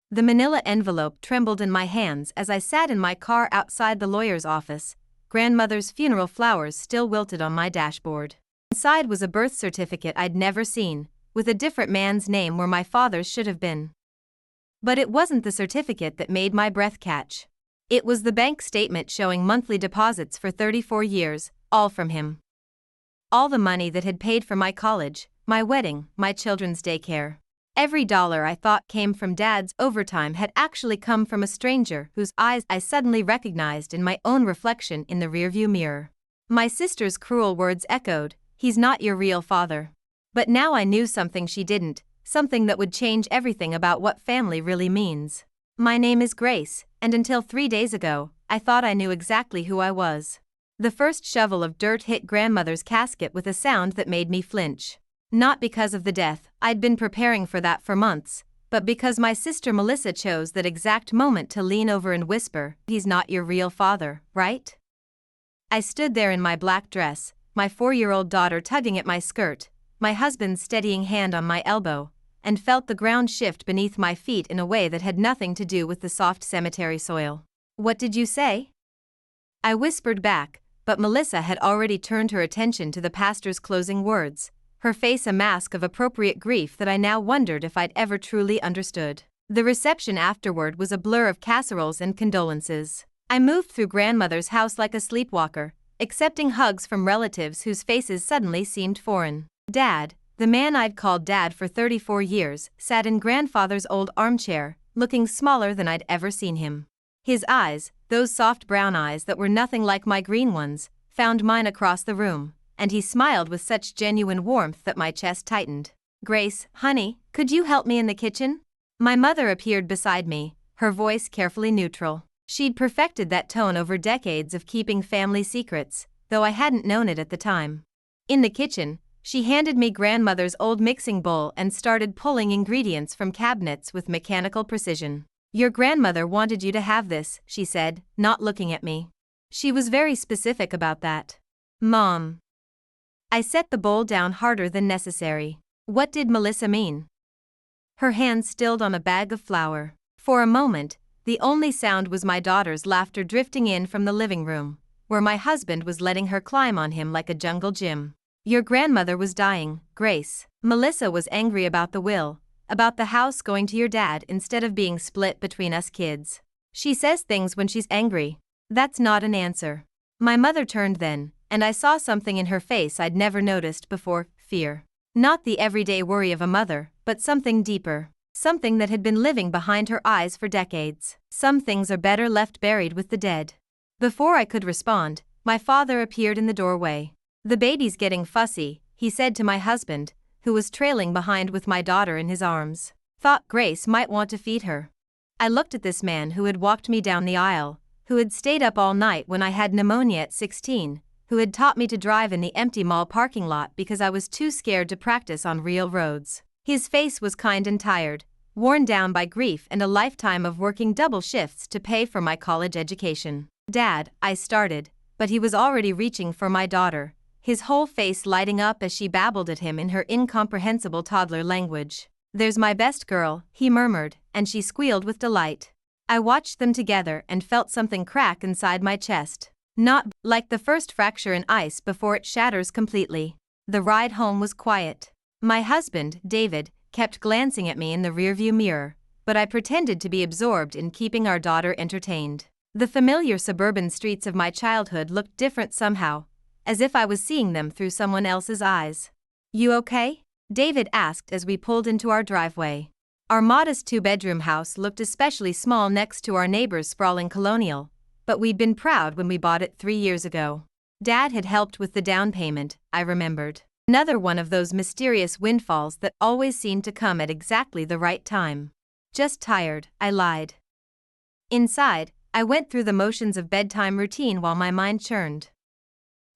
The manila envelope trembled in my hands as I sat in my car outside the lawyer's office, grandmother's funeral flowers still wilted on my dashboard. Inside was a birth certificate I'd never seen, with a different man's name where my father's should have been. But it wasn't the certificate that made my breath catch. It was the bank statement showing monthly deposits for 34 years, all from him. All the money that had paid for my college, my wedding, my children's daycare. Every dollar I thought came from Dad's overtime had actually come from a stranger whose eyes I suddenly recognized in my own reflection in the rearview mirror. My sister's cruel words echoed, "He's not your real father." But now I knew something she didn't, something that would change everything about what family really means. My name is Grace, and until 3 days ago, I thought I knew exactly who I was. The first shovel of dirt hit grandmother's casket with a sound that made me flinch. Not because of the death, I'd been preparing for that for months, but because my sister Melissa chose that exact moment to lean over and whisper, "He's not your real father, right?" I stood there in my black dress, my 4-year-old daughter tugging at my skirt, my husband's steadying hand on my elbow, and felt the ground shift beneath my feet in a way that had nothing to do with the soft cemetery soil. "What did you say?" I whispered back, but Melissa had already turned her attention to the pastor's closing words, her face a mask of appropriate grief that I now wondered if I'd ever truly understood. The reception afterward was a blur of casseroles and condolences. I moved through grandmother's house like a sleepwalker, accepting hugs from relatives whose faces suddenly seemed foreign. Dad, the man I'd called Dad for 34 years, sat in grandfather's old armchair, looking smaller than I'd ever seen him. His eyes, those soft brown eyes that were nothing like my green ones, found mine across the room, and he smiled with such genuine warmth that my chest tightened. "Grace, honey, could you help me in the kitchen?" My mother appeared beside me, her voice carefully neutral. She'd perfected that tone over decades of keeping family secrets, though I hadn't known it at the time. In the kitchen, she handed me grandmother's old mixing bowl and started pulling ingredients from cabinets with mechanical precision. "Your grandmother wanted you to have this," she said, not looking at me. She was very specific about that. "Mom." I set the bowl down harder than necessary. What did Melissa mean? Her hand stilled on a bag of flour. For a moment, the only sound was my daughter's laughter drifting in from the living room, where my husband was letting her climb on him like a jungle gym. "Your grandmother was dying, Grace." Melissa was angry about the will, about the house going to your dad instead of being split between us kids. "She says things when she's angry. That's not an answer." My mother turned then, and I saw something in her face I'd never noticed before, fear. Not the everyday worry of a mother, but something deeper. Something that had been living behind her eyes for decades. Some things are better left buried with the dead. Before I could respond, my father appeared in the doorway. "The baby's getting fussy," he said to my husband, who was trailing behind with my daughter in his arms. "Thought Grace might want to feed her." I looked at this man who had walked me down the aisle, who had stayed up all night when I had pneumonia at 16, who had taught me to drive in the empty mall parking lot because I was too scared to practice on real roads. His face was kind and tired, worn down by grief and a lifetime of working double shifts to pay for my college education. "Dad," I started, but he was already reaching for my daughter, his whole face lighting up as she babbled at him in her incomprehensible toddler language. "There's my best girl," he murmured, and she squealed with delight. I watched them together and felt something crack inside my chest. Not like the first fracture in ice before it shatters completely. The ride home was quiet. My husband, David, kept glancing at me in the rearview mirror, but I pretended to be absorbed in keeping our daughter entertained. The familiar suburban streets of my childhood looked different somehow, as if I was seeing them through someone else's eyes. "You okay?" David asked as we pulled into our driveway. Our modest 2-bedroom house looked especially small next to our neighbor's sprawling colonial, but we'd been proud when we bought it 3 years ago. Dad had helped with the down payment, I remembered. Another one of those mysterious windfalls that always seemed to come at exactly the right time. "Just tired," I lied. Inside, I went through the motions of bedtime routine while my mind churned.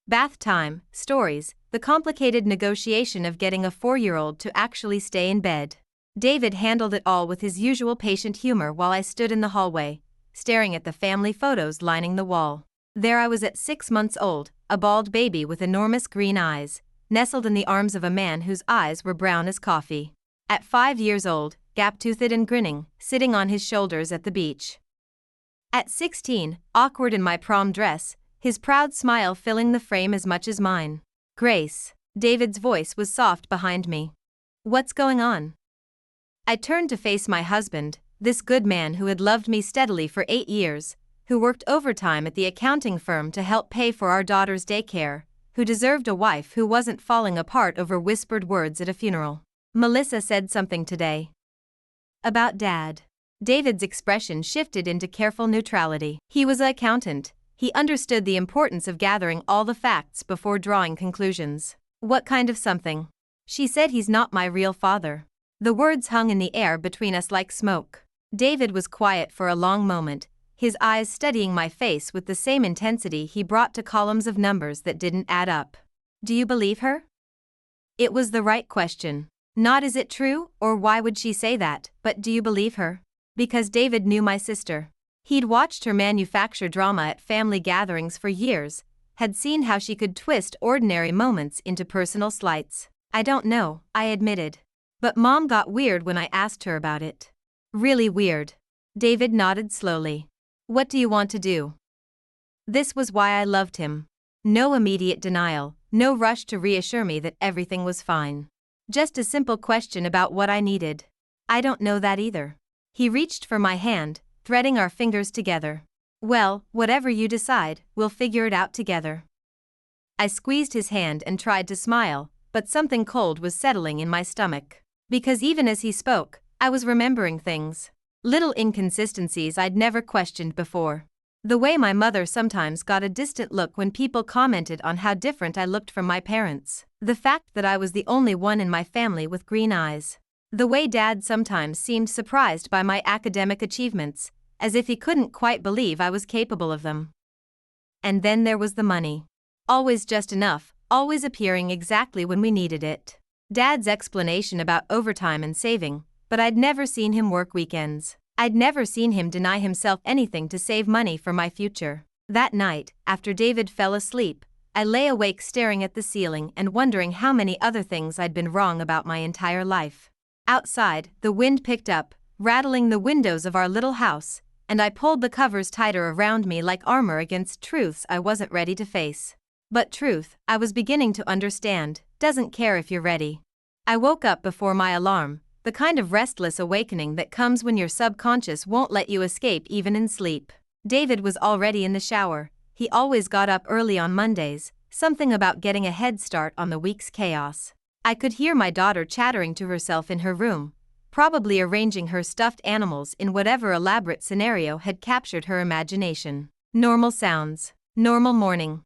Bath time, stories, the complicated negotiation of getting a 4-year-old to actually stay in bed. David handled it all with his usual patient humor while I stood in the hallway, staring at the family photos lining the wall. There I was at 6 months old, a bald baby with enormous green eyes, nestled in the arms of a man whose eyes were brown as coffee. At 5 years old, gap-toothed and grinning, sitting on his shoulders at the beach. At 16, awkward in my prom dress, his proud smile filling the frame as much as mine. Grace. David's voice was soft behind me. What's going on? I turned to face my husband, this good man who had loved me steadily for 8 years, who worked overtime at the accounting firm to help pay for our daughter's daycare, who deserved a wife who wasn't falling apart over whispered words at a funeral. Melissa said something today. About Dad. David's expression shifted into careful neutrality. He was an accountant. He understood the importance of gathering all the facts before drawing conclusions. What kind of something? She said he's not my real father. The words hung in the air between us like smoke. David was quiet for a long moment, his eyes studying my face with the same intensity he brought to columns of numbers that didn't add up. Do you believe her? It was the right question. Not is it true, or why would she say that, but do you believe her? Because David knew my sister. He'd watched her manufacture drama at family gatherings for years, had seen how she could twist ordinary moments into personal slights. I don't know, I admitted. But Mom got weird when I asked her about it. Really weird. David nodded slowly. What do you want to do? This was why I loved him. No immediate denial, no rush to reassure me that everything was fine. Just a simple question about what I needed. I don't know that either. He reached for my hand, threading our fingers together. Well, whatever you decide, we'll figure it out together. I squeezed his hand and tried to smile, but something cold was settling in my stomach. Because even as he spoke, I was remembering things. Little inconsistencies I'd never questioned before. The way my mother sometimes got a distant look when people commented on how different I looked from my parents. The fact that I was the only one in my family with green eyes. The way Dad sometimes seemed surprised by my academic achievements, as if he couldn't quite believe I was capable of them. And then there was the money. Always just enough, always appearing exactly when we needed it. Dad's explanation about overtime and saving, but I'd never seen him work weekends. I'd never seen him deny himself anything to save money for my future. That night, after David fell asleep, I lay awake staring at the ceiling and wondering how many other things I'd been wrong about my entire life. Outside, the wind picked up, rattling the windows of our little house, and I pulled the covers tighter around me like armor against truths I wasn't ready to face. But truth, I was beginning to understand, doesn't care if you're ready. I woke up before my alarm, the kind of restless awakening that comes when your subconscious won't let you escape even in sleep. David was already in the shower. He always got up early on Mondays, something about getting a head start on the week's chaos. I could hear my daughter chattering to herself in her room, probably arranging her stuffed animals in whatever elaborate scenario had captured her imagination. Normal sounds. Normal morning.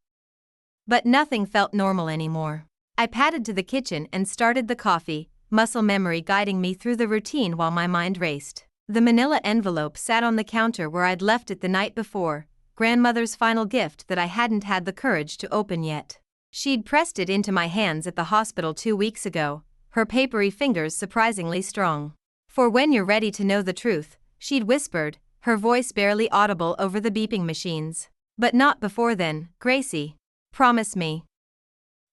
But nothing felt normal anymore. I padded to the kitchen and started the coffee, muscle memory guiding me through the routine while my mind raced. The manila envelope sat on the counter where I'd left it the night before, grandmother's final gift that I hadn't had the courage to open yet. She'd pressed it into my hands at the hospital 2 weeks ago, her papery fingers surprisingly strong. For when you're ready to know the truth, she'd whispered, her voice barely audible over the beeping machines. But not before then, Gracie. Promise me.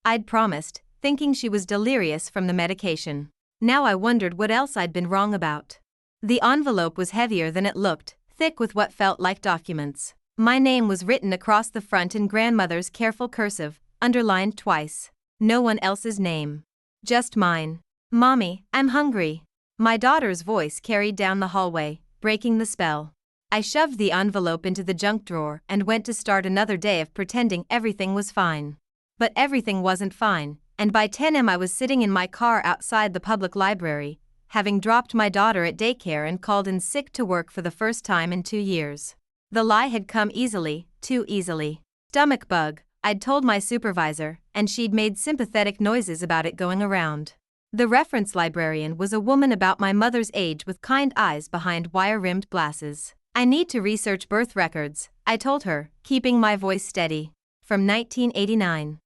I'd promised, thinking she was delirious from the medication. Now I wondered what else I'd been wrong about. The envelope was heavier than it looked, thick with what felt like documents. My name was written across the front in grandmother's careful cursive, underlined twice. No one else's name. Just mine. Mommy, I'm hungry. My daughter's voice carried down the hallway, breaking the spell. I shoved the envelope into the junk drawer and went to start another day of pretending everything was fine. But everything wasn't fine, and by 10 a.m. I was sitting in my car outside the public library, having dropped my daughter at daycare and called in sick to work for the first time in 2 years. The lie had come easily, too easily. Stomach bug, I'd told my supervisor, and she'd made sympathetic noises about it going around. The reference librarian was a woman about my mother's age with kind eyes behind wire-rimmed glasses. I need to research birth records, I told her, keeping my voice steady. From 1989.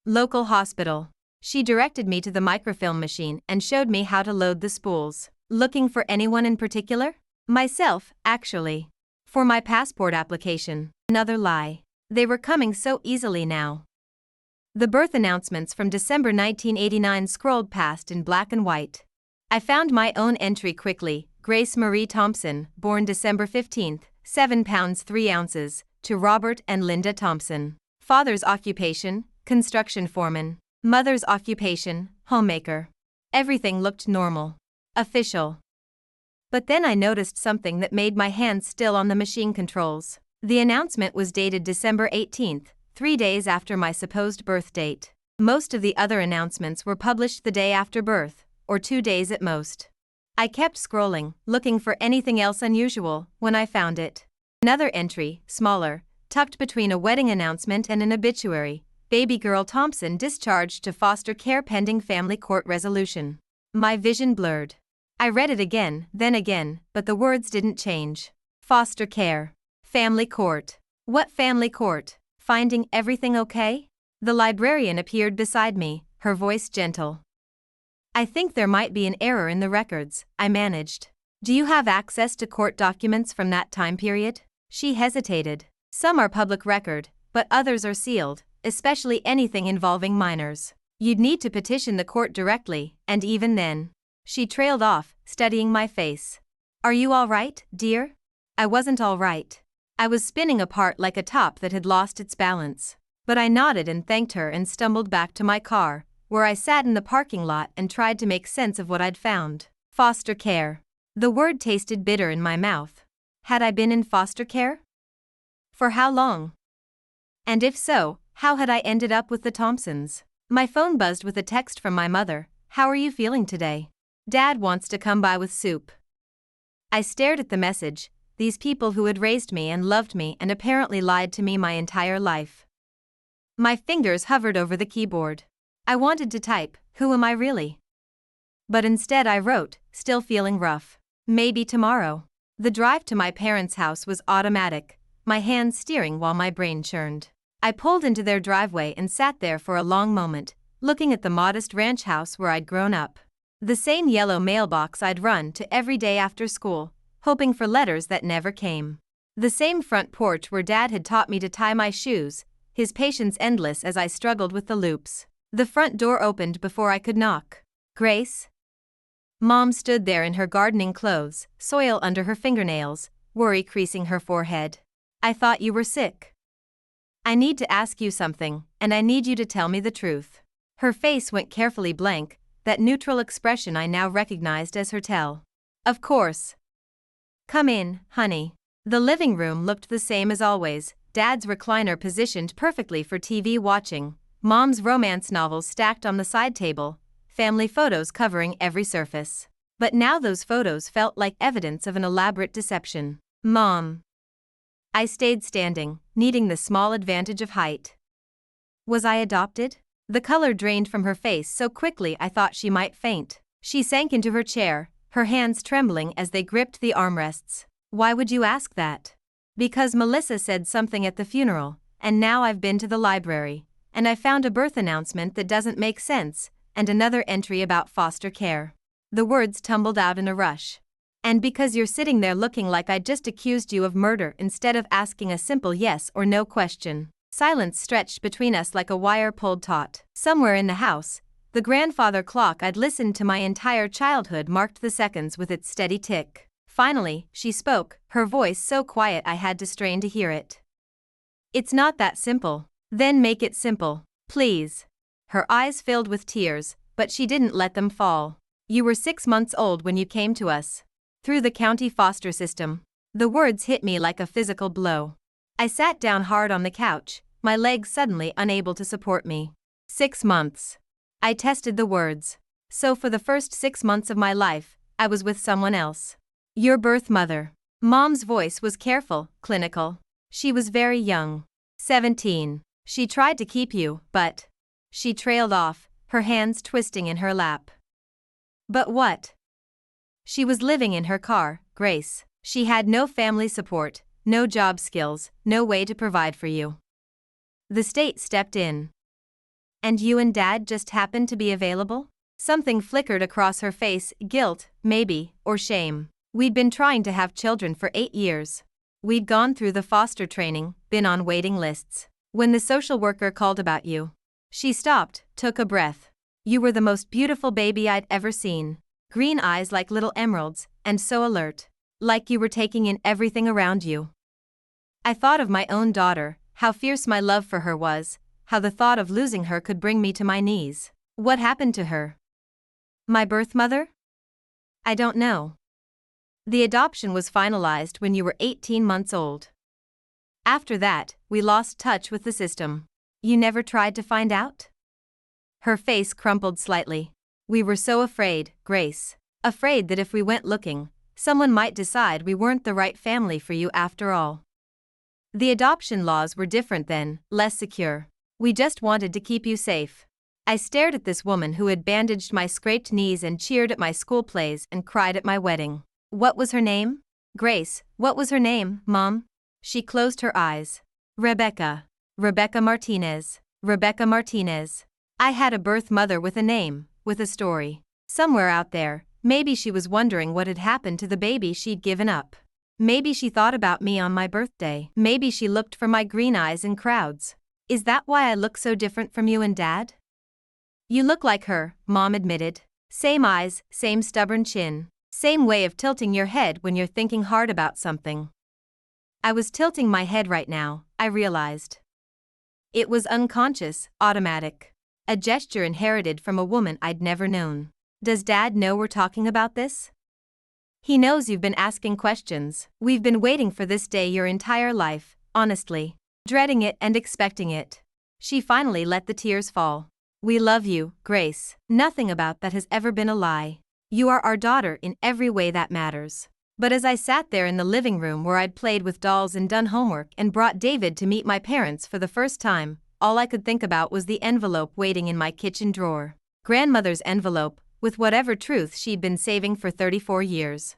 Local hospital. She directed me to the microfilm machine and showed me how to load the spools. Looking for anyone in particular? Myself, actually. For my passport application. Another lie. They were coming so easily now. The birth announcements from December 1989 scrolled past in black and white. I found my own entry quickly. Grace Marie Thompson, born December 15, 7 pounds 3 ounces, to Robert and Linda Thompson. Father's occupation, construction foreman. Mother's occupation, homemaker. Everything looked normal. Official. But then I noticed something that made my hands still on the machine controls. The announcement was dated December 18th, 3 days after my supposed birth date. Most of the other announcements were published the day after birth, or 2 days at most. I kept scrolling, looking for anything else unusual, when I found it. Another entry, smaller, tucked between a wedding announcement and an obituary. Baby girl Thompson discharged to foster care pending family court resolution. My vision blurred. I read it again, then again, but the words didn't change. Foster care. Family court. What family court? Finding everything okay? The librarian appeared beside me, her voice gentle. I think there might be an error in the records, I managed. Do you have access to court documents from that time period? She hesitated. Some are public record, but others are sealed, especially anything involving minors. You'd need to petition the court directly, and even then. She trailed off, studying my face. Are you all right, dear? I wasn't all right. I was spinning apart like a top that had lost its balance. But I nodded and thanked her and stumbled back to my car, where I sat in the parking lot and tried to make sense of what I'd found. Foster care. The word tasted bitter in my mouth. Had I been in foster care? For how long? And if so, how had I ended up with the Thompsons? My phone buzzed with a text from my mother. How are you feeling today? Dad wants to come by with soup. I stared at the message. These people who had raised me and loved me and apparently lied to me my entire life. My fingers hovered over the keyboard. I wanted to type, who am I really? But instead I wrote, still feeling rough. Maybe tomorrow. The drive to my parents' house was automatic, my hands steering while my brain churned. I pulled into their driveway and sat there for a long moment, looking at the modest ranch house where I'd grown up. The same yellow mailbox I'd run to every day after school, hoping for letters that never came. The same front porch where Dad had taught me to tie my shoes, his patience endless as I struggled with the loops. The front door opened before I could knock. Grace? Mom stood there in her gardening clothes, soil under her fingernails, worry creasing her forehead. I thought you were sick. I need to ask you something, and I need you to tell me the truth. Her face went carefully blank, that neutral expression I now recognized as her tell. Of course. Come in, honey. The living room looked the same as always, Dad's recliner positioned perfectly for TV watching, Mom's romance novels stacked on the side table, family photos covering every surface. But now those photos felt like evidence of an elaborate deception. Mom. I stayed standing, needing the small advantage of height. Was I adopted? The color drained from her face so quickly I thought she might faint. She sank into her chair, her hands trembling as they gripped the armrests. Why would you ask that? Because Melissa said something at the funeral, and now I've been to the library, and I found a birth announcement that doesn't make sense, and another entry about foster care. The words tumbled out in a rush. And because you're sitting there looking like I just accused you of murder instead of asking a simple yes or no question. Silence stretched between us like a wire pulled taut. Somewhere in the house, the grandfather clock I'd listened to my entire childhood marked the seconds with its steady tick. Finally, she spoke, her voice so quiet I had to strain to hear it. It's not that simple. Then make it simple, please. Her eyes filled with tears, but she didn't let them fall. You were 6 months old when you came to us. Through the county foster system. The words hit me like a physical blow. I sat down hard on the couch, my legs suddenly unable to support me. 6 months. I tested the words. So for the first 6 months of my life, I was with someone else. Your birth mother. Mom's voice was careful, clinical. She was very young. 17. She tried to keep you, but... She trailed off, her hands twisting in her lap. But what? She was living in her car, Grace. She had no family support, no job skills, no way to provide for you. The state stepped in. And you and Dad just happened to be available? Something flickered across her face, guilt, maybe, or shame. We'd been trying to have children for 8 years. We'd gone through the foster training, been on waiting lists. When the social worker called about you. She stopped, took a breath. You were the most beautiful baby I'd ever seen. Green eyes like little emeralds, and so alert. Like you were taking in everything around you. I thought of my own daughter, how fierce my love for her was, how the thought of losing her could bring me to my knees. What happened to her? My birth mother? I don't know. The adoption was finalized when you were 18 months old. After that, we lost touch with the system. You never tried to find out? Her face crumpled slightly. We were so afraid, Grace. Afraid that if we went looking, someone might decide we weren't the right family for you after all. The adoption laws were different then, less secure. We just wanted to keep you safe. I stared at this woman who had bandaged my scraped knees and cheered at my school plays and cried at my wedding. What was her name? Grace, what was her name, Mom? She closed her eyes. Rebecca. Rebecca Martinez. Rebecca Martinez. I had a birth mother with a name, with a story. Somewhere out there, maybe she was wondering what had happened to the baby she'd given up. Maybe she thought about me on my birthday. Maybe she looked for my green eyes in crowds. Is that why I look so different from you and Dad? You look like her, Mom admitted. Same eyes, same stubborn chin. Same way of tilting your head when you're thinking hard about something. I was tilting my head right now, I realized. It was unconscious, automatic. A gesture inherited from a woman I'd never known. Does Dad know we're talking about this? He knows you've been asking questions. We've been waiting for this day your entire life, honestly. Dreading it and expecting it. She finally let the tears fall. We love you, Grace. Nothing about that has ever been a lie. You are our daughter in every way that matters. But as I sat there in the living room where I'd played with dolls and done homework and brought David to meet my parents for the first time, all I could think about was the envelope waiting in my kitchen drawer. Grandmother's envelope, with whatever truth she'd been saving for 34 years.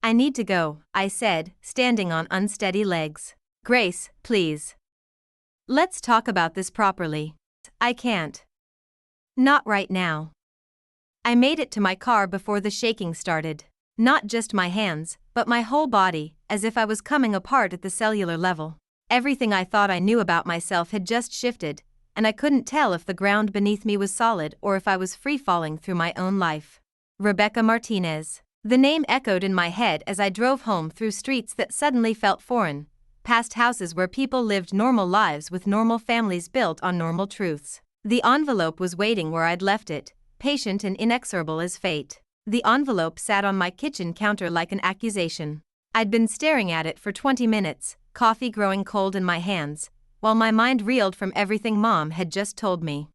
I need to go, I said, standing on unsteady legs. Grace, please. Let's talk about this properly. I can't. Not right now. I made it to my car before the shaking started. Not just my hands, but my whole body, as if I was coming apart at the cellular level. Everything I thought I knew about myself had just shifted, and I couldn't tell if the ground beneath me was solid or if I was free-falling through my own life. Rebecca Martinez. The name echoed in my head as I drove home through streets that suddenly felt foreign, past houses where people lived normal lives with normal families built on normal truths. The envelope was waiting where I'd left it, patient and inexorable as fate. The envelope sat on my kitchen counter like an accusation. I'd been staring at it for 20 minutes, coffee growing cold in my hands, while my mind reeled from everything Mom had just told me.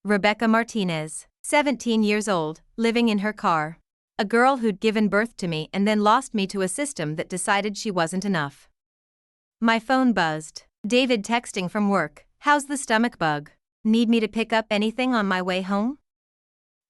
Rebecca Martinez, 17 years old, living in her car. A girl who'd given birth to me and then lost me to a system that decided she wasn't enough. My phone buzzed. David texting from work. How's the stomach bug? Need me to pick up anything on my way home?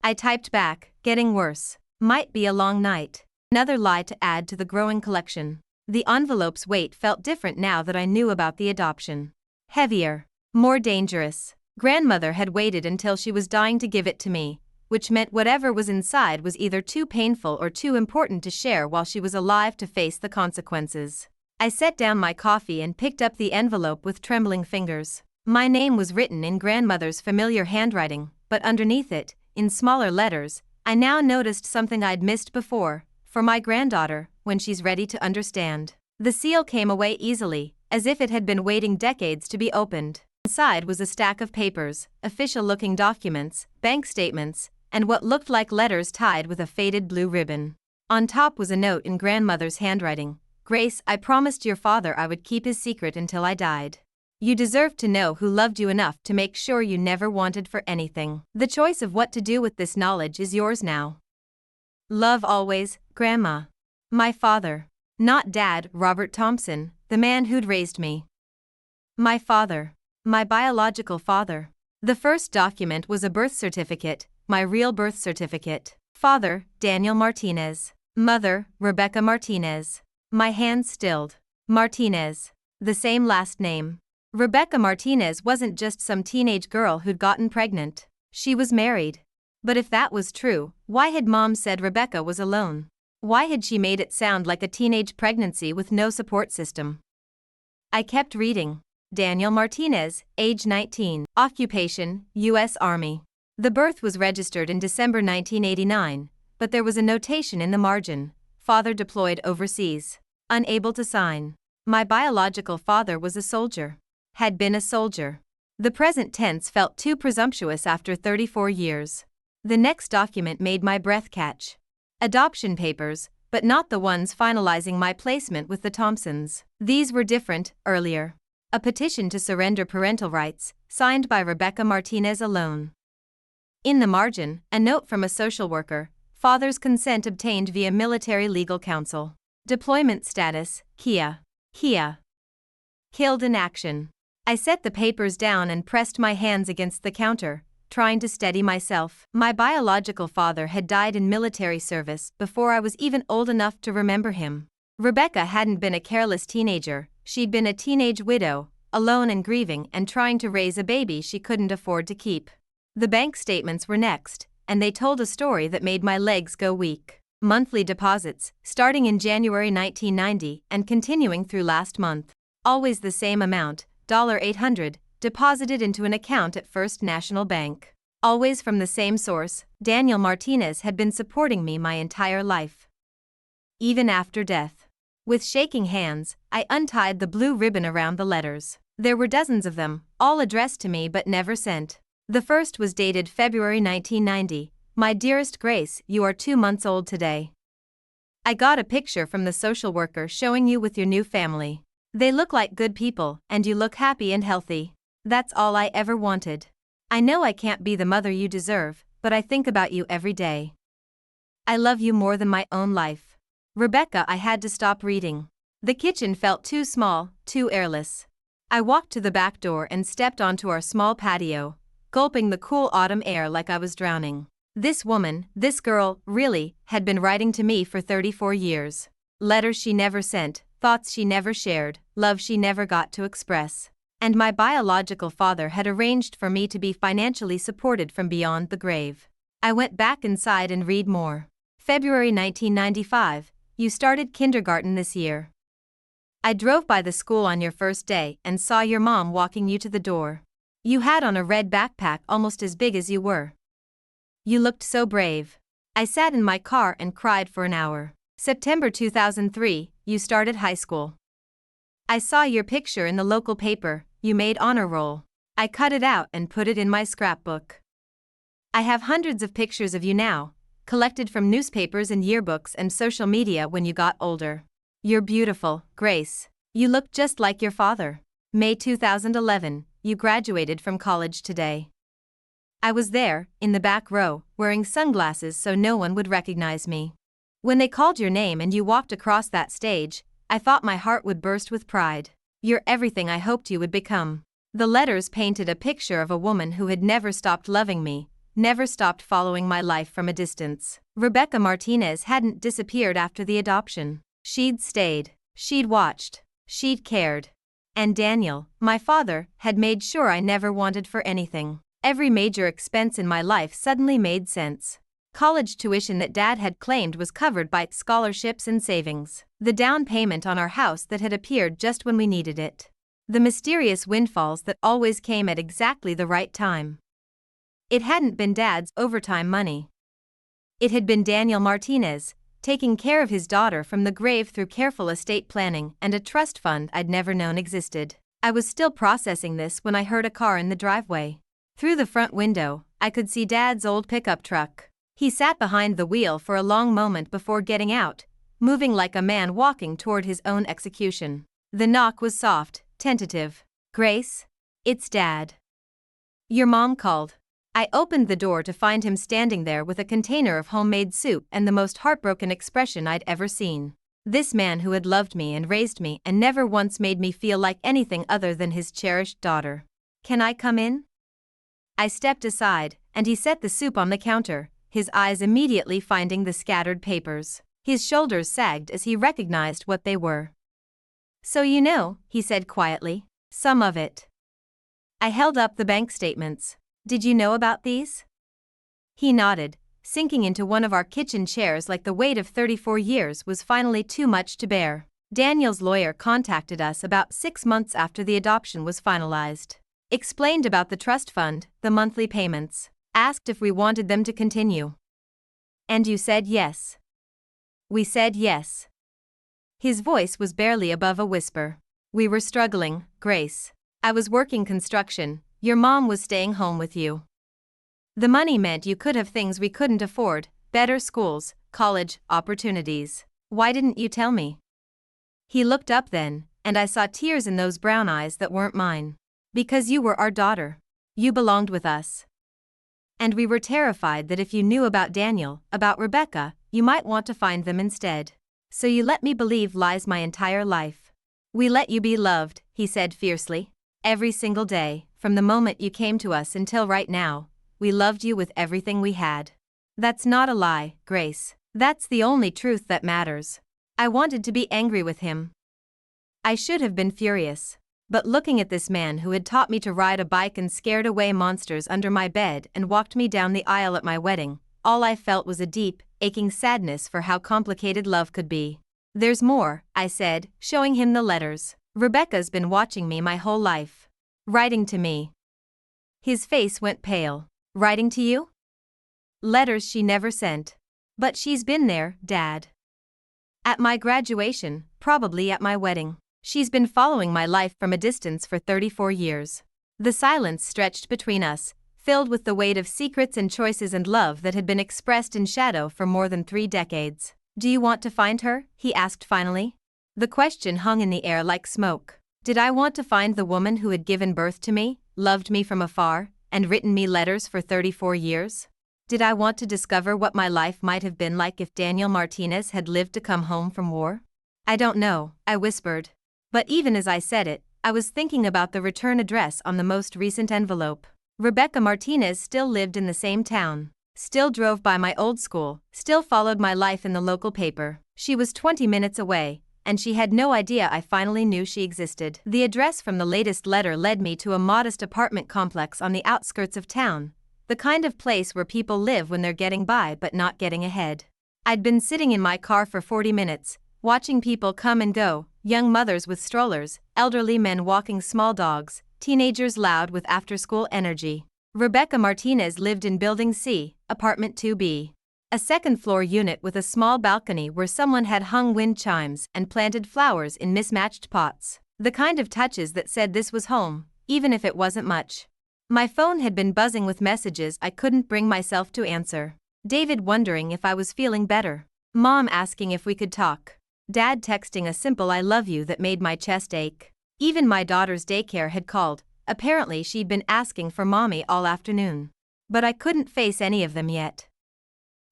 I typed back, getting worse. Might be a long night. Another lie to add to the growing collection. The envelope's weight felt different now that I knew about the adoption. Heavier. More dangerous. Grandmother had waited until she was dying to give it to me, which meant whatever was inside was either too painful or too important to share while she was alive to face the consequences. I set down my coffee and picked up the envelope with trembling fingers. My name was written in grandmother's familiar handwriting, but underneath it, in smaller letters, I now noticed something I'd missed before: for my granddaughter, when she's ready to understand. The seal came away easily, as if it had been waiting decades to be opened. Inside was a stack of papers, official-looking documents, bank statements, and what looked like letters tied with a faded blue ribbon. On top was a note in grandmother's handwriting. Grace, I promised your father I would keep his secret until I died. You deserve to know who loved you enough to make sure you never wanted for anything. The choice of what to do with this knowledge is yours now. Love always, Grandma. My father. Not Dad, Robert Thompson, the man who'd raised me. My father. My biological father. The first document was a birth certificate, my real birth certificate. Father, Daniel Martinez. Mother, Rebecca Martinez. My hands stilled. Martinez. The same last name. Rebecca Martinez wasn't just some teenage girl who'd gotten pregnant. She was married. But if that was true, why had Mom said Rebecca was alone? Why had she made it sound like a teenage pregnancy with no support system? I kept reading. Daniel Martinez, age 19, occupation, U.S. Army. The birth was registered in December 1989, but there was a notation in the margin: father deployed overseas. Unable to sign. My biological father was a soldier. Had been a soldier. The present tense felt too presumptuous after 34 years. The next document made my breath catch. Adoption papers, but not the ones finalizing my placement with the Thompsons. These were different, earlier. A petition to surrender parental rights, signed by Rebecca Martinez alone. In the margin, a note from a social worker: father's consent obtained via military legal counsel. Deployment status: Kia. Killed in action. I set the papers down and pressed my hands against the counter, trying to steady myself. My biological father had died in military service before I was even old enough to remember him. Rebecca hadn't been a careless teenager, she'd been a teenage widow, alone and grieving and trying to raise a baby she couldn't afford to keep. The bank statements were next, and they told a story that made my legs go weak. Monthly deposits, starting in January 1990 and continuing through last month. Always the same amount, $800, deposited into an account at First National Bank. Always from the same source. Daniel Martinez had been supporting me my entire life. Even after death. With shaking hands, I untied the blue ribbon around the letters. There were dozens of them, all addressed to me but never sent. The first was dated February 1990. My dearest Grace, you are 2 months old today. I got a picture from the social worker showing you with your new family. They look like good people, and you look happy and healthy. That's all I ever wanted. I know I can't be the mother you deserve, but I think about you every day. I love you more than my own life. Rebecca. I had to stop reading. The kitchen felt too small, too airless. I walked to the back door and stepped onto our small patio, gulping the cool autumn air like I was drowning. This woman, this girl, really, had been writing to me for 34 years. Letters she never sent, thoughts she never shared, love she never got to express. And my biological father had arranged for me to be financially supported from beyond the grave. I went back inside and read more. February 1995, you started kindergarten this year. I drove by the school on your first day and saw your mom walking you to the door. You had on a red backpack almost as big as you were. You looked so brave. I sat in my car and cried for an hour. September 2003, you started high school. I saw your picture in the local paper, you made honor roll. I cut it out and put it in my scrapbook. I have hundreds of pictures of you now, collected from newspapers and yearbooks and social media when you got older. You're beautiful, Grace. You look just like your father. May 2011, you graduated from college today. I was there, in the back row, wearing sunglasses so no one would recognize me. When they called your name and you walked across that stage, I thought my heart would burst with pride. You're everything I hoped you would become. The letters painted a picture of a woman who had never stopped loving me, never stopped following my life from a distance. Rebecca Martinez hadn't disappeared after the adoption. She'd stayed. She'd watched. She'd cared. And Daniel, my father, had made sure I never wanted for anything. Every major expense in my life suddenly made sense. College tuition that Dad had claimed was covered by scholarships and savings. The down payment on our house that had appeared just when we needed it. The mysterious windfalls that always came at exactly the right time. It hadn't been Dad's overtime money. It had been Daniel Martinez, taking care of his daughter from the grave through careful estate planning and a trust fund I'd never known existed. I was still processing this when I heard a car in the driveway. Through the front window, I could see Dad's old pickup truck. He sat behind the wheel for a long moment before getting out, moving like a man walking toward his own execution. The knock was soft, tentative. Grace? It's Dad. Your mom called. I opened the door to find him standing there with a container of homemade soup and the most heartbroken expression I'd ever seen. This man who had loved me and raised me and never once made me feel like anything other than his cherished daughter. Can I come in? I stepped aside, and he set the soup on the counter, his eyes immediately finding the scattered papers. His shoulders sagged as he recognized what they were. So you know, he said quietly, some of it. I held up the bank statements. Did you know about these? He nodded, sinking into one of our kitchen chairs like the weight of 34 years was finally too much to bear. Daniel's lawyer contacted us about 6 months after the adoption was finalized. Explained about the trust fund, the monthly payments. Asked if we wanted them to continue. And you said yes. We said yes. His voice was barely above a whisper. We were struggling, Grace. I was working construction, your mom was staying home with you. The money meant you could have things we couldn't afford, better schools, college, opportunities. Why didn't you tell me? He looked up then, and I saw tears in those brown eyes that weren't mine. Because you were our daughter. You belonged with us. And we were terrified that if you knew about Daniel, about Rebecca, you might want to find them instead. So you let me believe lies my entire life. We let you be loved, he said fiercely. Every single day, from the moment you came to us until right now, we loved you with everything we had. That's not a lie, Grace. That's the only truth that matters. I wanted to be angry with him. I should have been furious. But looking at this man who had taught me to ride a bike and scared away monsters under my bed and walked me down the aisle at my wedding, all I felt was a deep, aching sadness for how complicated love could be. There's more, I said, showing him the letters. Rebecca's been watching me my whole life. Writing to me. His face went pale. Writing to you? Letters she never sent. But she's been there, Dad. At my graduation, probably at my wedding. She's been following my life from a distance for 34 years. The silence stretched between us, filled with the weight of secrets and choices and love that had been expressed in shadow for more than 3 decades. Do you want to find her? He asked finally. The question hung in the air like smoke. Did I want to find the woman who had given birth to me, loved me from afar, and written me letters for 34 years? Did I want to discover what my life might have been like if Daniel Martinez had lived to come home from war? I don't know, I whispered. But even as I said it, I was thinking about the return address on the most recent envelope. Rebecca Martinez still lived in the same town, still drove by my old school, still followed my life in the local paper. She was 20 minutes away, and she had no idea I finally knew she existed. The address from the latest letter led me to a modest apartment complex on the outskirts of town, the kind of place where people live when they're getting by but not getting ahead. I'd been sitting in my car for 40 minutes, watching people come and go, young mothers with strollers, elderly men walking small dogs, teenagers loud with after-school energy. Rebecca Martinez lived in Building C, Apartment 2B. A second-floor unit with a small balcony where someone had hung wind chimes and planted flowers in mismatched pots. The kind of touches that said this was home, even if it wasn't much. My phone had been buzzing with messages I couldn't bring myself to answer. David wondering if I was feeling better. Mom asking if we could talk. Dad texting a simple I love you that made my chest ache. Even my daughter's daycare had called. Apparently she'd been asking for mommy all afternoon. But I couldn't face any of them yet.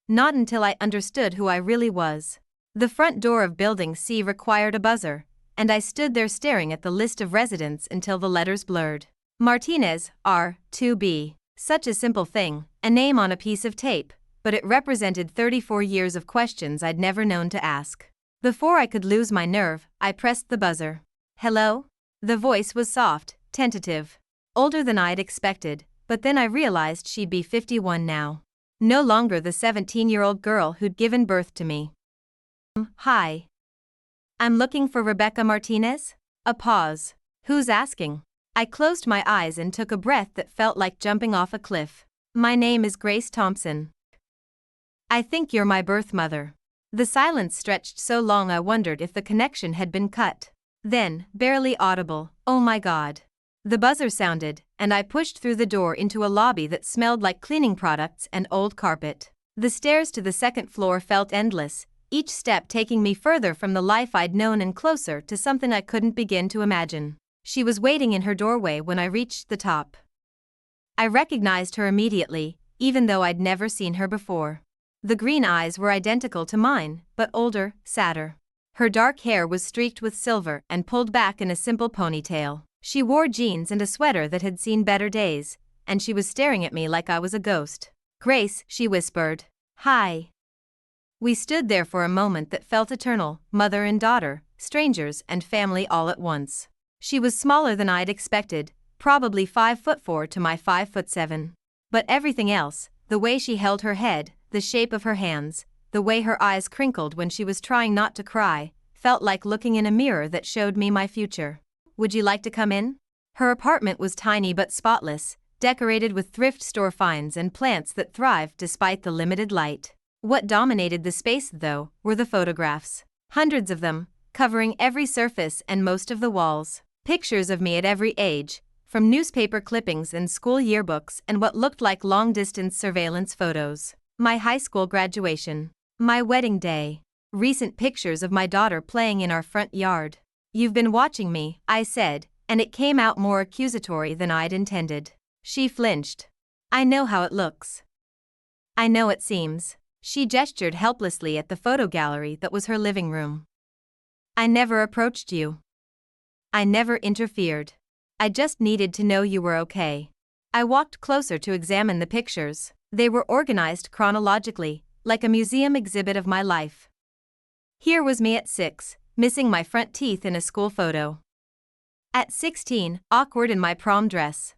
Not until I understood who I really was. The front door of Building C required a buzzer, and I stood there staring at the list of residents until the letters blurred. Martinez, R, 2B. Such a simple thing, a name on a piece of tape, but it represented 34 years of questions I'd never known to ask. Before I could lose my nerve, I pressed the buzzer. Hello? The voice was soft, tentative. Older than I'd expected, but then I realized she'd be 51 now. No longer the 17-year-old girl who'd given birth to me. Hi. I'm looking for Rebecca Martinez? A pause. Who's asking? I closed my eyes and took a breath that felt like jumping off a cliff. My name is Grace Thompson. I think you're my birth mother. The silence stretched so long I wondered if the connection had been cut. Then, barely audible, oh my God. The buzzer sounded, and I pushed through the door into a lobby that smelled like cleaning products and old carpet. The stairs to the second floor felt endless, each step taking me further from the life I'd known and closer to something I couldn't begin to imagine. She was waiting in her doorway when I reached the top. I recognized her immediately, even though I'd never seen her before. The green eyes were identical to mine, but older, sadder. Her dark hair was streaked with silver and pulled back in a simple ponytail. She wore jeans and a sweater that had seen better days, and she was staring at me like I was a ghost. Grace, she whispered. Hi. We stood there for a moment that felt eternal, mother and daughter, strangers and family all at once. She was smaller than I'd expected, probably 5'4" to my 5'7". But everything else, the way she held her head, the shape of her hands, the way her eyes crinkled when she was trying not to cry, felt like looking in a mirror that showed me my future. Would you like to come in? Her apartment was tiny but spotless, decorated with thrift store finds and plants that thrived despite the limited light. What dominated the space, though, were the photographs. Hundreds of them, covering every surface and most of the walls. Pictures of me at every age, from newspaper clippings and school yearbooks and what looked like long-distance surveillance photos. My high school graduation. My wedding day. Recent pictures of my daughter playing in our front yard. "You've been watching me," I said, and it came out more accusatory than I'd intended. She flinched. "I know how it looks. I know it seems." She gestured helplessly at the photo gallery that was her living room. "I never approached you. I never interfered. I just needed to know you were okay." I walked closer to examine the pictures. They were organized chronologically, like a museum exhibit of my life. Here was me at 6, missing my front teeth in a school photo. At 16, awkward in my prom dress.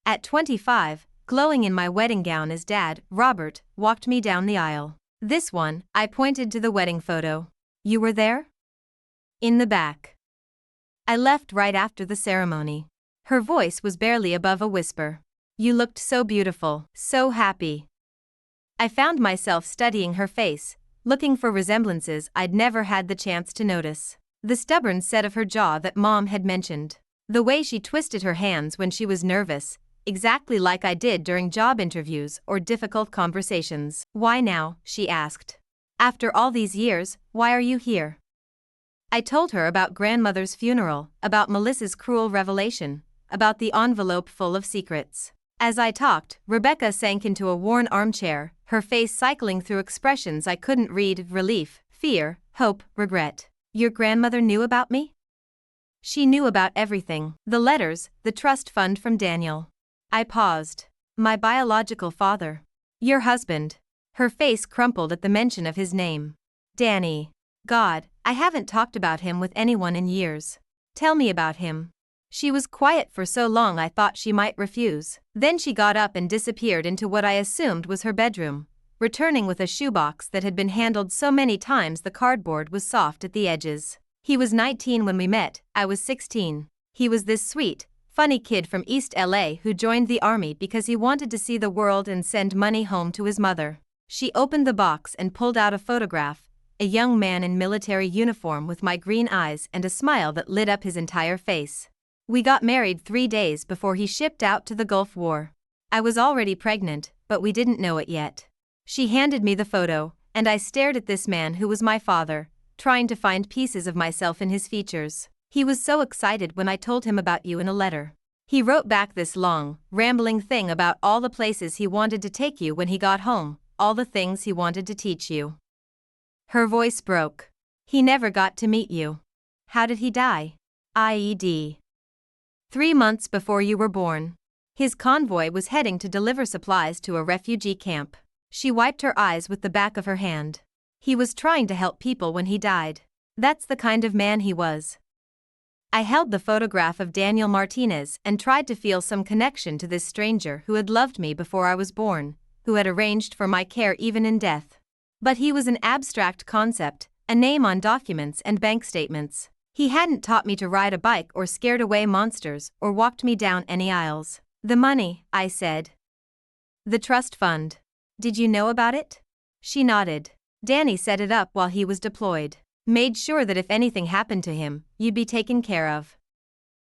At 25, glowing in my wedding gown as Dad, Robert, walked me down the aisle. "This one," I pointed to the wedding photo. "You were there?" "In the back. I left right after the ceremony." Her voice was barely above a whisper. "You looked so beautiful, so happy." I found myself studying her face, looking for resemblances I'd never had the chance to notice. The stubborn set of her jaw that Mom had mentioned. The way she twisted her hands when she was nervous, exactly like I did during job interviews or difficult conversations. "Why now?" she asked. "After all these years, why are you here?" I told her about grandmother's funeral, about Melissa's cruel revelation, about the envelope full of secrets. As I talked, Rebecca sank into a worn armchair, her face cycling through expressions I couldn't read: relief, fear, hope, regret. "Your grandmother knew about me?" "She knew about everything. The letters, the trust fund from Daniel." I paused. "My biological father." "Your husband." Her face crumpled at the mention of his name. "Danny. God, I haven't talked about him with anyone in years. Tell me about him." She was quiet for so long I thought she might refuse. Then she got up and disappeared into what I assumed was her bedroom, returning with a shoebox that had been handled so many times the cardboard was soft at the edges. "He was 19 when we met, I was 16. He was this sweet, funny kid from East LA who joined the army because he wanted to see the world and send money home to his mother." She opened the box and pulled out a photograph, a young man in military uniform with my green eyes and a smile that lit up his entire face. "We got married 3 days before he shipped out to the Gulf War. I was already pregnant, but we didn't know it yet." She handed me the photo, and I stared at this man who was my father, trying to find pieces of myself in his features. "He was so excited when I told him about you in a letter. He wrote back this long, rambling thing about all the places he wanted to take you when he got home, all the things he wanted to teach you." Her voice broke. "He never got to meet you. How did he die?" "IED. 3 months before you were born. His convoy was heading to deliver supplies to a refugee camp." She wiped her eyes with the back of her hand. "He was trying to help people when he died. That's the kind of man he was." I held the photograph of Daniel Martinez and tried to feel some connection to this stranger who had loved me before I was born, who had arranged for my care even in death. But he was an abstract concept, a name on documents and bank statements. He hadn't taught me to ride a bike or scared away monsters or walked me down any aisles. "The money," I said. "The trust fund. Did you know about it?" She nodded. "Danny set it up while he was deployed. Made sure that if anything happened to him, you'd be taken care of.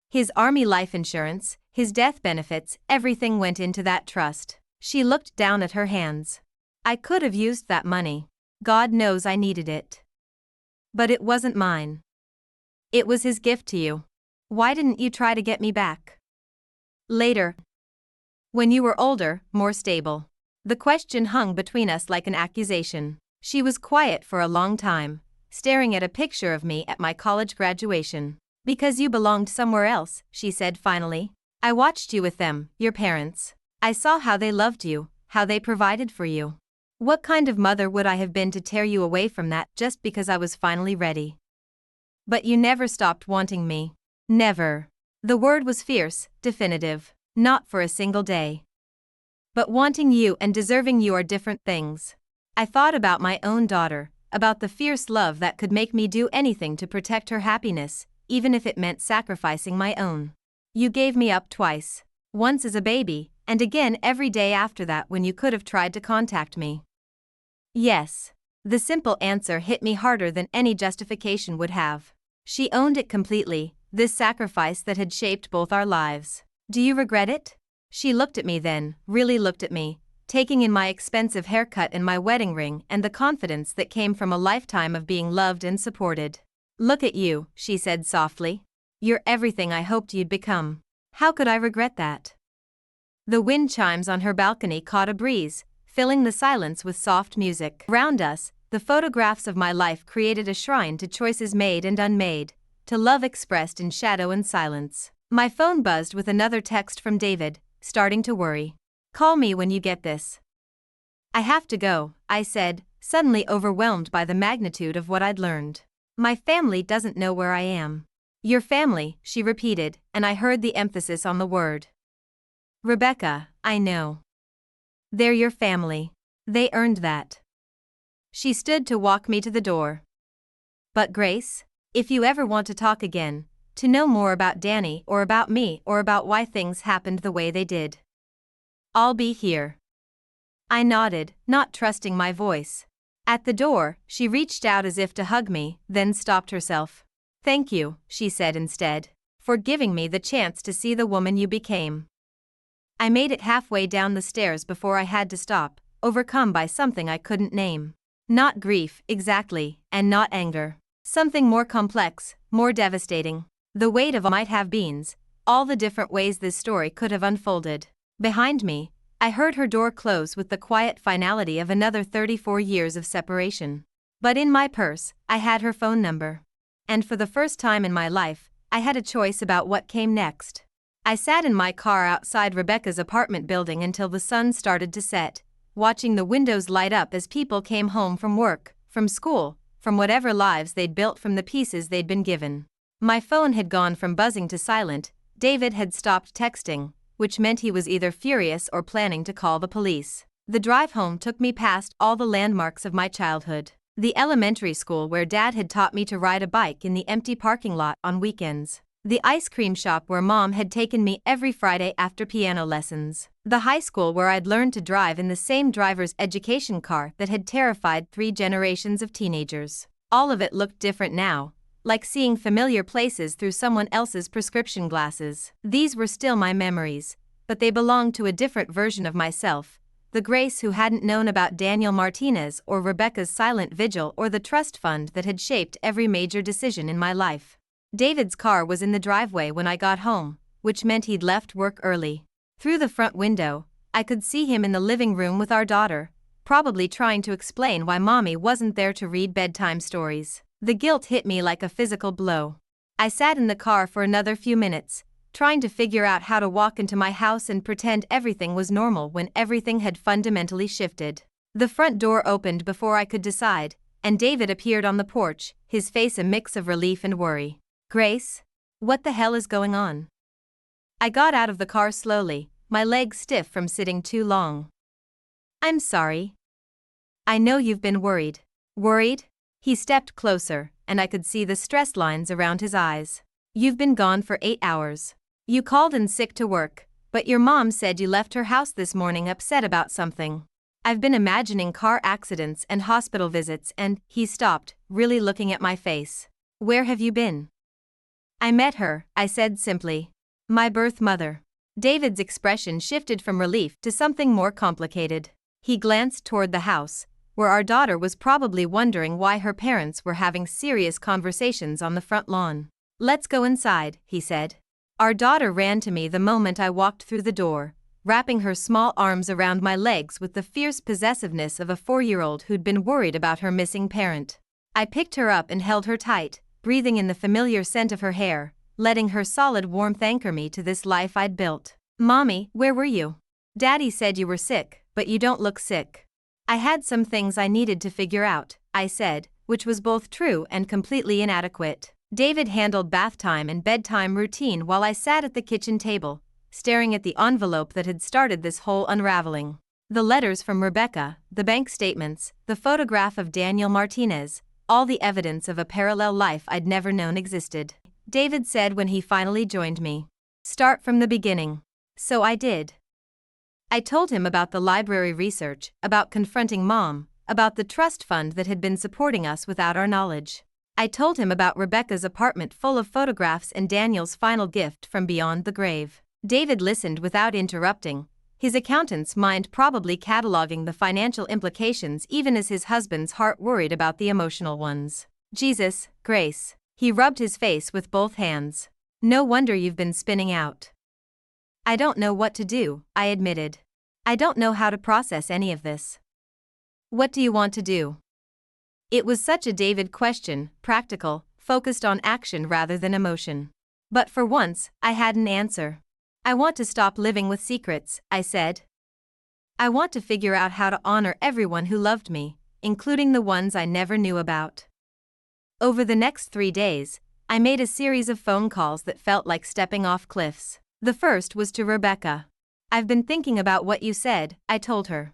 His army life insurance, his death benefits, everything went into that trust." She looked down at her hands. "I could have used that money. God knows I needed it. But it wasn't mine. It was his gift to you. Why didn't you try to get me back?" "Later. When you were older, more stable." The question hung between us like an accusation. She was quiet for a long time, staring at a picture of me at my college graduation. "Because you belonged somewhere else," she said finally. "I watched you with them, your parents. I saw how they loved you, how they provided for you. What kind of mother would I have been to tear you away from that just because I was finally ready? But you never stopped wanting me. Never." The word was fierce, definitive. "Not for a single day. But wanting you and deserving you are different things." I thought about my own daughter, about the fierce love that could make me do anything to protect her happiness, even if it meant sacrificing my own. "You gave me up twice. Once as a baby, and again every day after that when you could have tried to contact me. Yes. The simple answer hit me harder than any justification would have. She owned it completely, this sacrifice that had shaped both our lives. Do you regret it? She looked at me then, really looked at me, taking in my expensive haircut and my wedding ring and the confidence that came from a lifetime of being loved and supported. Look at you, she said softly. You're everything I hoped you'd become. How could I regret that? The wind chimes on her balcony caught a breeze, filling the silence with soft music. Around us, the photographs of my life created a shrine to choices made and unmade, to love expressed in shadow and silence. My phone buzzed with another text from David, starting to worry. Call me when you get this. I have to go, I said, suddenly overwhelmed by the magnitude of what I'd learned. My family doesn't know where I am. Your family, she repeated, and I heard the emphasis on the word. Rebecca, I know. They're your family. They earned that. She stood to walk me to the door. But Grace, if you ever want to talk again, to know more about Danny or about me or about why things happened the way they did, I'll be here. I nodded, not trusting my voice. At the door, she reached out as if to hug me, then stopped herself. Thank you, she said instead, for giving me the chance to see the woman you became. I made it halfway down the stairs before I had to stop, overcome by something I couldn't name. Not grief, exactly, and not anger. Something more complex, more devastating. The weight of all might-have-beens, all the different ways this story could have unfolded. Behind me, I heard her door close with the quiet finality of another 34 years of separation. But in my purse, I had her phone number. And for the first time in my life, I had a choice about what came next. I sat in my car outside Rebecca's apartment building until the sun started to set, watching the windows light up as people came home from work, from school, from whatever lives they'd built from the pieces they'd been given. My phone had gone from buzzing to silent. David had stopped texting, which meant he was either furious or planning to call the police. The drive home took me past all the landmarks of my childhood. The elementary school where Dad had taught me to ride a bike in the empty parking lot on weekends. The ice cream shop where Mom had taken me every Friday after piano lessons. The high school where I'd learned to drive in the same driver's education car that had terrified 3 generations of teenagers. All of it looked different now, like seeing familiar places through someone else's prescription glasses. These were still my memories, but they belonged to a different version of myself, the Grace who hadn't known about Daniel Martinez or Rebecca's silent vigil or the trust fund that had shaped every major decision in my life. David's car was in the driveway when I got home, which meant he'd left work early. Through the front window, I could see him in the living room with our daughter, probably trying to explain why Mommy wasn't there to read bedtime stories. The guilt hit me like a physical blow. I sat in the car for another few minutes, trying to figure out how to walk into my house and pretend everything was normal when everything had fundamentally shifted. The front door opened before I could decide, and David appeared on the porch, his face a mix of relief and worry. Grace? What the hell is going on? I got out of the car slowly, my legs stiff from sitting too long. I'm sorry. I know you've been worried. Worried? He stepped closer, and I could see the stress lines around his eyes. You've been gone for 8 hours. You called in sick to work, but your mom said you left her house this morning upset about something. I've been imagining car accidents and hospital visits and, he stopped, really looking at my face. Where have you been? I met her, I said simply. My birth mother. David's expression shifted from relief to something more complicated. He glanced toward the house, where our daughter was probably wondering why her parents were having serious conversations on the front lawn. Let's go inside, he said. Our daughter ran to me the moment I walked through the door, wrapping her small arms around my legs with the fierce possessiveness of a 4-year-old who'd been worried about her missing parent. I picked her up and held her tight, breathing in the familiar scent of her hair, letting her solid warmth anchor me to this life I'd built. Mommy, where were you? Daddy said you were sick, but you don't look sick. I had some things I needed to figure out, I said, which was both true and completely inadequate. David handled bath time and bedtime routine while I sat at the kitchen table, staring at the envelope that had started this whole unraveling. The letters from Rebecca, the bank statements, the photograph of Daniel Martinez, all the evidence of a parallel life I'd never known existed. David said when he finally joined me. Start from the beginning. So I did. I told him about the library research, about confronting Mom, about the trust fund that had been supporting us without our knowledge. I told him about Rebecca's apartment full of photographs and Daniel's final gift from beyond the grave. David listened without interrupting, his accountant's mind probably cataloging the financial implications even as his husband's heart worried about the emotional ones. Jesus, Grace. He rubbed his face with both hands. No wonder you've been spinning out. I don't know what to do, I admitted. I don't know how to process any of this. What do you want to do? It was such a David question, practical, focused on action rather than emotion. But for once, I had an answer. I want to stop living with secrets, I said. I want to figure out how to honor everyone who loved me, including the ones I never knew about. Over the next 3 days, I made a series of phone calls that felt like stepping off cliffs. The first was to Rebecca. I've been thinking about what you said, I told her.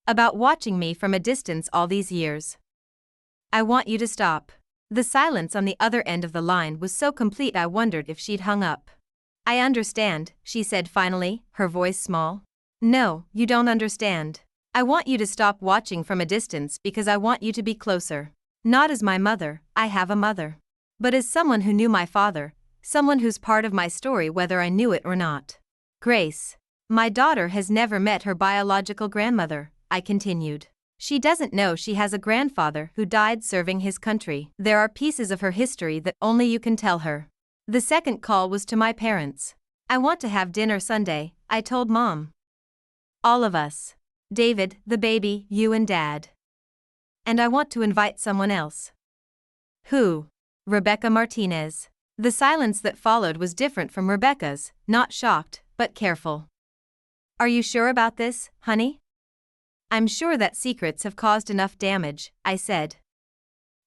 About watching me from a distance all these years. I want you to stop. The silence on the other end of the line was so complete I wondered if she'd hung up. I understand, she said finally, her voice small. No, you don't understand. I want you to stop watching from a distance because I want you to be closer. Not as my mother, I have a mother. But as someone who knew my father, someone who's part of my story whether I knew it or not. Grace. My daughter has never met her biological grandmother, I continued. She doesn't know she has a grandfather who died serving his country. There are pieces of her history that only you can tell her. The second call was to my parents. I want to have dinner Sunday, I told Mom. All of us. David, the baby, you and Dad. And I want to invite someone else. Who? Rebecca Martinez. The silence that followed was different from Rebecca's, not shocked, but careful. Are you sure about this, honey? I'm sure that secrets have caused enough damage, I said.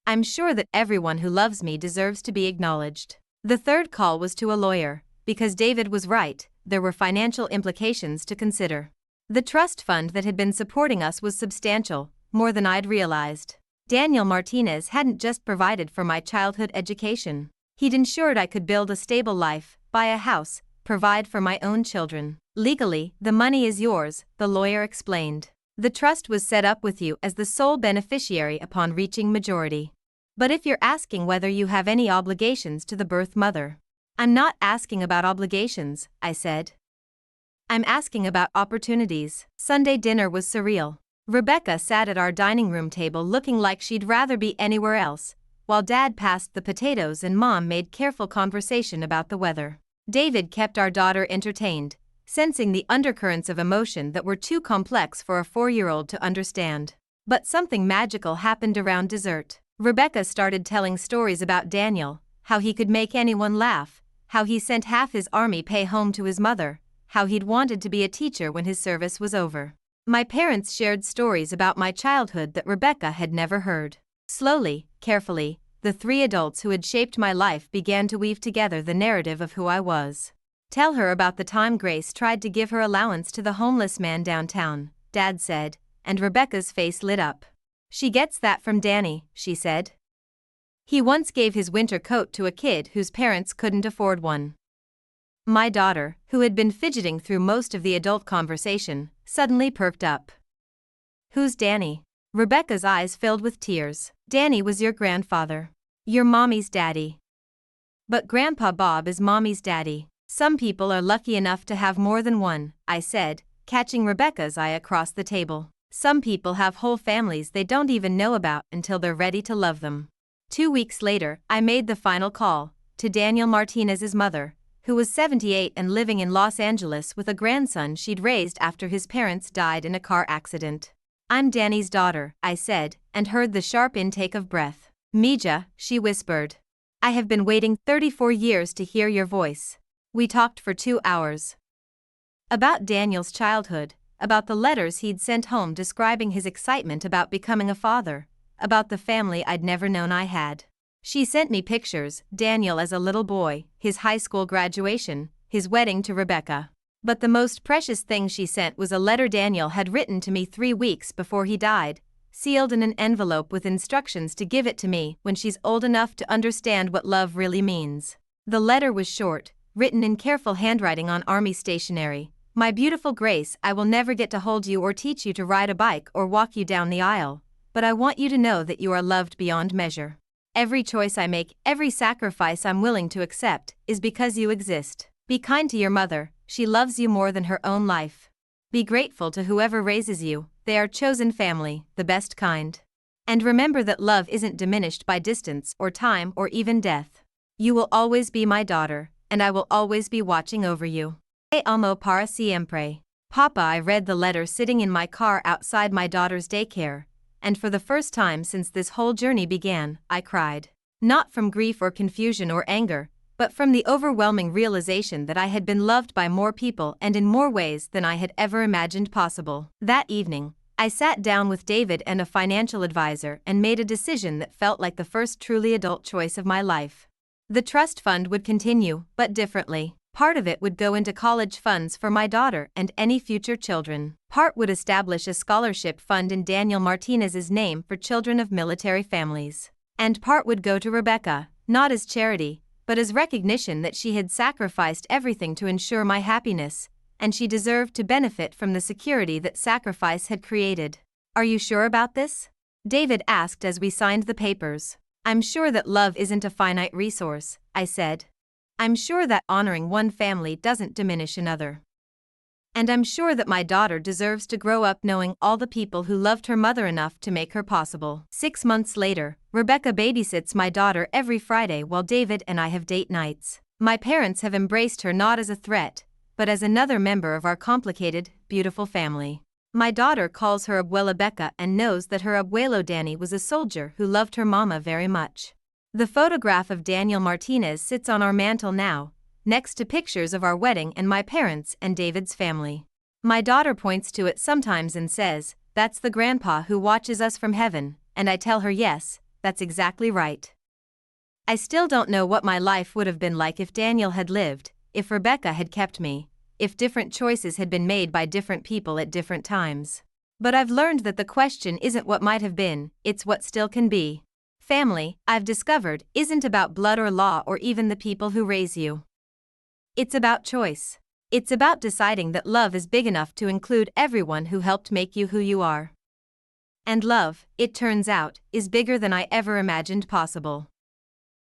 I'm sure that everyone who loves me deserves to be acknowledged. The third call was to a lawyer, because David was right, there were financial implications to consider. The trust fund that had been supporting us was substantial, more than I'd realized. Daniel Martinez hadn't just provided for my childhood education. He'd ensured I could build a stable life, buy a house, provide for my own children. Legally, the money is yours, the lawyer explained. The trust was set up with you as the sole beneficiary upon reaching majority. But if you're asking whether you have any obligations to the birth mother, I'm not asking about obligations, I said. I'm asking about opportunities. Sunday dinner was surreal. Rebecca sat at our dining room table looking like she'd rather be anywhere else, while Dad passed the potatoes and Mom made careful conversation about the weather. David kept our daughter entertained, sensing the undercurrents of emotion that were too complex for a 4-year-old to understand. But something magical happened around dessert. Rebecca started telling stories about Daniel, how he could make anyone laugh, how he sent half his army pay home to his mother, how he'd wanted to be a teacher when his service was over. My parents shared stories about my childhood that Rebecca had never heard. Slowly, carefully, the 3 adults who had shaped my life began to weave together the narrative of who I was. Tell her about the time Grace tried to give her allowance to the homeless man downtown, Dad said, and Rebecca's face lit up. She gets that from Danny, she said. He once gave his winter coat to a kid whose parents couldn't afford one. My daughter, who had been fidgeting through most of the adult conversation, suddenly perked up. Who's Danny? Rebecca's eyes filled with tears. Danny was your grandfather. Your mommy's daddy. But Grandpa Bob is mommy's daddy. Some people are lucky enough to have more than one, I said, catching Rebecca's eye across the table. Some people have whole families they don't even know about until they're ready to love them. 2 weeks later, I made the final call, to Daniel Martinez's mother, who was 78 and living in Los Angeles with a grandson she'd raised after his parents died in a car accident. I'm Danny's daughter, I said, and heard the sharp intake of breath. Mija, she whispered. I have been waiting 34 years to hear your voice. We talked for 2 hours. About Daniel's childhood, about the letters he'd sent home describing his excitement about becoming a father, about the family I'd never known I had. She sent me pictures, Daniel as a little boy, his high school graduation, his wedding to Rebecca. But the most precious thing she sent was a letter Daniel had written to me 3 weeks before he died, sealed in an envelope with instructions to give it to me when she's old enough to understand what love really means. The letter was short, written in careful handwriting on army stationery, My beautiful Grace, I will never get to hold you or teach you to ride a bike or walk you down the aisle, but I want you to know that you are loved beyond measure. Every choice I make, every sacrifice I'm willing to accept, is because you exist. Be kind to your mother, she loves you more than her own life. Be grateful to whoever raises you, they are chosen family, the best kind. And remember that love isn't diminished by distance or time or even death. You will always be my daughter, and I will always be watching over you. Te amo para siempre. Papa, I read the letter sitting in my car outside my daughter's daycare, and for the first time since this whole journey began, I cried. Not from grief or confusion or anger, but from the overwhelming realization that I had been loved by more people and in more ways than I had ever imagined possible. That evening, I sat down with David and a financial advisor and made a decision that felt like the first truly adult choice of my life. The trust fund would continue, but differently. Part of it would go into college funds for my daughter and any future children. Part would establish a scholarship fund in Daniel Martinez's name for children of military families. And part would go to Rebecca, not as charity, but as recognition that she had sacrificed everything to ensure my happiness, and she deserved to benefit from the security that sacrifice had created. Are you sure about this? David asked as we signed the papers. I'm sure that love isn't a finite resource, I said. I'm sure that honoring one family doesn't diminish another. And I'm sure that my daughter deserves to grow up knowing all the people who loved her mother enough to make her possible. 6 months later, Rebecca babysits my daughter every Friday while David and I have date nights. My parents have embraced her not as a threat, but as another member of our complicated, beautiful family. My daughter calls her Abuela Becca and knows that her abuelo Danny was a soldier who loved her mama very much. The photograph of Daniel Martinez sits on our mantle now, next to pictures of our wedding and my parents and David's family. My daughter points to it sometimes and says, "That's the grandpa who watches us from heaven," and I tell her yes, that's exactly right. I still don't know what my life would have been like if Daniel had lived, if Rebecca had kept me, if different choices had been made by different people at different times. But I've learned that the question isn't what might have been, it's what still can be. Family, I've discovered, isn't about blood or law or even the people who raise you. It's about choice. It's about deciding that love is big enough to include everyone who helped make you who you are. And love, it turns out, is bigger than I ever imagined possible.